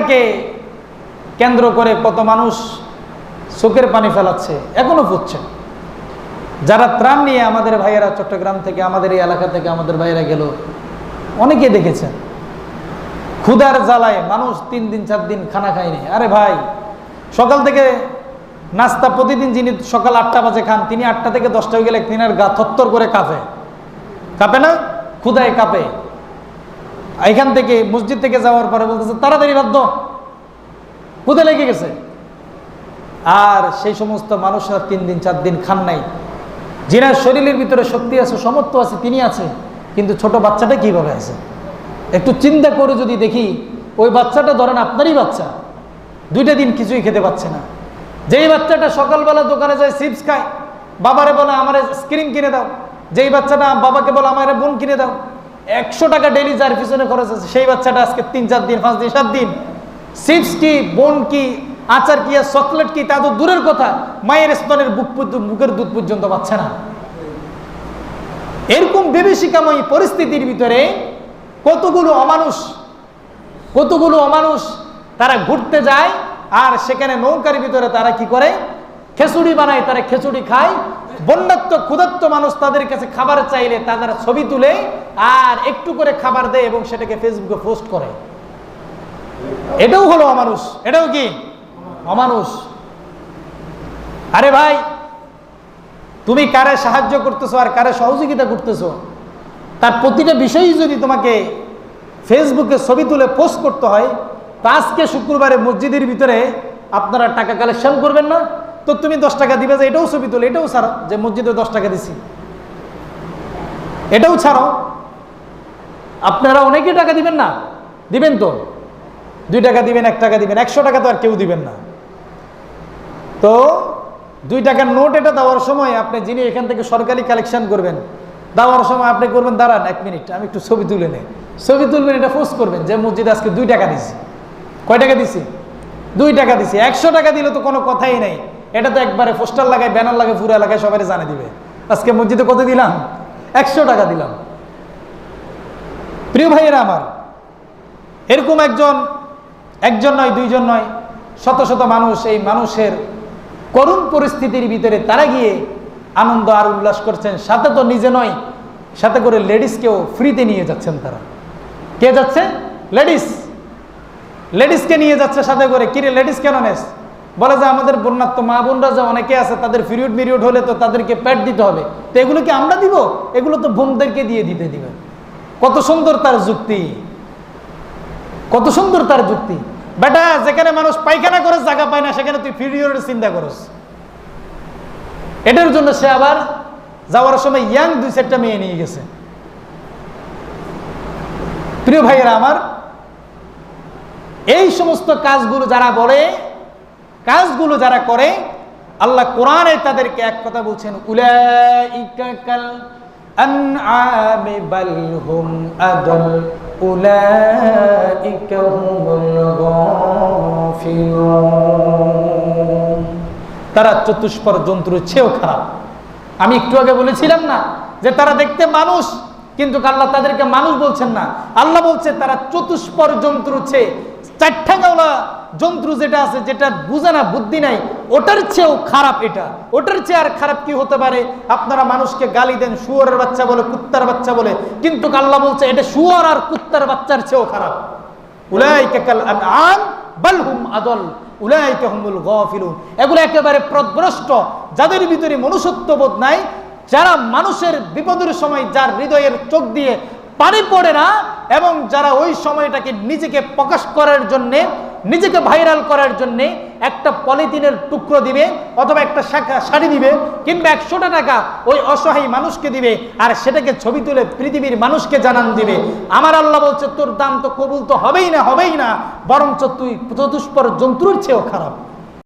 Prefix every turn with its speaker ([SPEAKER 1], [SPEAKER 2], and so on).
[SPEAKER 1] বন্যাকে কেন্দ্র করে কত মানুষ চোখের পানি ফেলাচ্ছে, এখনো ফুটছে। যারা ত্রাণ নিয়ে আমাদের ভাইয়েরা চট্টগ্রাম থেকে, আমাদের এই এলাকা থেকে আমাদের ভাইয়েরা গেল, অনেকে দেখেছেন ক্ষুধার জ্বালায় মানুষ 3 দিন 4 দিন খানা খায়নি। আরে ভাই, সকাল থেকে নাস্তা প্রতিদিন যিনি সকাল 8টা বাজে খান, তিনি 8টা থেকে 10টা হয়ে গেলে তিনার গা থরথর করে কাঁপে না, ক্ষুধায় কাঁপে। এখান থেকে মসজিদ থেকে যাওয়ার পরে বলতেছে তাড়াতাড়ি বাধ্য, ক্ষুধা লেগে গেছে। আর সেই সমস্ত মানুষরা 3 দিন 4 দিন খান নাই, যিনার শরীরের ভিতরে শক্তি আছে, সমর্থ আছে, তিনি আছে, কিন্তু ছোট বাচ্চাটা কিভাবে আছে? একটু চিন্তা করে যদি দেখি, ওই বাচ্চাটা ধরেন আপনারই বাচ্চা, 2টা দিন কিছুই খেতে পাচ্ছে না। যেই বাচ্চাটা সকালবেলা দোকানে যায় চিপস খায়, বাবারে বলে আমার স্ক্রিন কিনে দাও, যেই বাচ্চাটা বাবাকে বলে আমার বোন কিনে দাও, 100 টাকা ডেইলি যার পিছনে খরচ আছে, সেই বাচ্চাটা আজকে 3 4 দিন 5 দিন 7 দিন চিপস কি, বোন কি, আচার কি, আর চকলেট কি, তা তো দূরের কথা, মায়ের স্তনের বুকের দুধ পর্যন্ত পাচ্ছে না। এরকম বিভীষিকাময় পরিস্থিতির ভিতরে কতগুলো অমানুষ তারা ঘুরতে যায়, আর সেখানে নৌকার ভিতরে তারা কি করে, খিচুড়ি বানায়, তারা খিচুড়ি খায়। বন্যাত্ম ক্ষুধার্ত মানুষ তাদের কাছে খাবার চাইলে তারা ছবি তুলে আর একটু করে খাবার দেয় এবং সেটাকে ফেসবুকে পোস্ট করে। এটাও হলো অমানুষ, এটাও কি অমানুষ। আরে ভাই, তুমি কারে সাহায্য করতেছো আর কারে সহযোগিতা করতেছো, তার প্রতিটা বিষয়ই যদি তোমাকে ফেসবুকে ছবি তুলে পোস্ট করতে হয়, তা আজকে শুক্রবারে মসজিদের ভিতরে আপনারা টাকা কালেকশন করবেন না, তো তুমি 10 টাকা দিবে যে এটাও ছবি তুলে, এটাও ছাড়ো যে মসজিদে 10 টাকা দিছি, এটাও ছাড়ো। আপনারা অনেকে টাকা দিবেন না, দিবেন তো, 2 টাকা দিবেন, 1 টাকা দিবেন, 100 টাকা তো আর কেউ দিবেন না। তো 2 টাকার নোট এটা দেওয়ার সময় আপনি যিনি এখান থেকে সরকারি কালেকশন করবেন, দেওয়ার সময় আপনি করবেন দাঁড়ান 1 মিনিট আমি একটু ছবি তুলে নেই, ছবি তুলবেন, এটা পোস্ট করবেন যে মসজিদে আজকে 2 টাকা দিছি। কয় টাকা দিছি? 2 টাকা দিছি। 100 টাকা দিলে তো কোনো কথাই নেই, এটা তো একবারে পোস্টার লাগায়, ব্যানার লাগায়, পুরো এলাকায় সবাই জানিয়ে দিবে আজকে মসজিদে কত দিলাম, 100 টাকা দিলাম। প্রিয় ভাইয়েরা আমার, এরকম একজন নয়, 2 জন নয়, শত শত মানুষ এই মানুষের করুণ পরিস্থিতির ভিতরে তারা গিয়ে আনন্দ আর উল্লাস করছেন। সাথে তো নিজে নয়, সাথে করে লেডিসকেও ফ্রিতে নিয়ে যাচ্ছেন। তারা কে যাচ্ছে? লেডিসকে নিয়ে যাচ্ছে সাথে করে। কিরে লেডিস কেন নেস? বলে যে আমাদের বন্যাত্ম মা বোনরা যে অনেকে আছে, তাদের পিরিয়ড হলে তো তাদেরকে প্যাড দিতে হবে, তো এগুলো কি আমরা দিব? এগুলো তো বোনদেরকে দিয়ে দিবেন। কত সুন্দর তার যুক্তি, কত সুন্দর তার যুক্তি। বেটা, যেখানে মানুষ পায়খানা করে জায়গা পায় না, সেখানে তুই পিরিয়ডের চিন্তা করস। এটার জন্য সে আবার যাওয়ার সময় ইয়াং 2-4টা মেয়ে নিয়ে গেছে। প্রিয় ভাইয়েরা আমার, এই সমস্ত কাজগুলো যারা বলে, কাজগুলো যারা করে, আল্লাহ কোরআনে তাদেরকে এক কথা বলছেন, উলাইকা কাল আনআমি বাল হুম আদাল উলাইকা হুমুল গাফিলুন। তারা চতুষ্পদ জন্তুর চেয়েও খারাপ। আমি একটু আগে বলেছিলাম না যে তারা দেখতে মানুষ, কিন্তু আল্লাহ তাদেরকে মানুষ বলছেন না, আল্লাহ বলছে তারা চতুষ্পদ জন্তুর চেয়ে, 4 ঠ্যাঙাওয়ালা জন্তু যেটা আছে, যেটা বুঝে না, বুদ্ধি নাই, ওটার চেয়েও খারাপ এটা। ওটার চেয়ে আর খারাপ কি হতে পারে? আপনারা মানুষকে গালি দেন, শুয়োরের বাচ্চা বলে, কুত্তার বাচ্চা বলে, কিন্তু আল্লাহ বলছে এটা শুয়োর আর কুত্তার বাচ্চার চেয়েও খারাপ। উলাইকা কাল আনআম বাল হুম আদল উলাইকা হুমুল গাফিলুন। এগুলো একেবারে পথভ্রষ্ট, যাদের ভিতরে মনুষ্যত্ববোধ নাই, যারা মানুষের বিপদের সময় যার হৃদয়ের চোখ দিয়ে পানি পড়ে না, এবং যারা ওই সময়টাকে নিজেকে প্রকাশ করার জন্যে, নিজেকে ভাইরাল করার জন্যে একটা পলিথিনের টুকরো দিবে, অথবা একটা শাড়ি দিবে, কিংবা 100টা টাকা ওই অসহায় মানুষকে দিবে, আর সেটাকে ছবি তুলে পৃথিবীর মানুষকে জানান দিবে। আমার আল্লাহ বলছে তোর দাম তো কবুল তো হবেই না, বরঞ্চ তুই চতুষ্পদ জন্তুর চেয়েও খারাপ।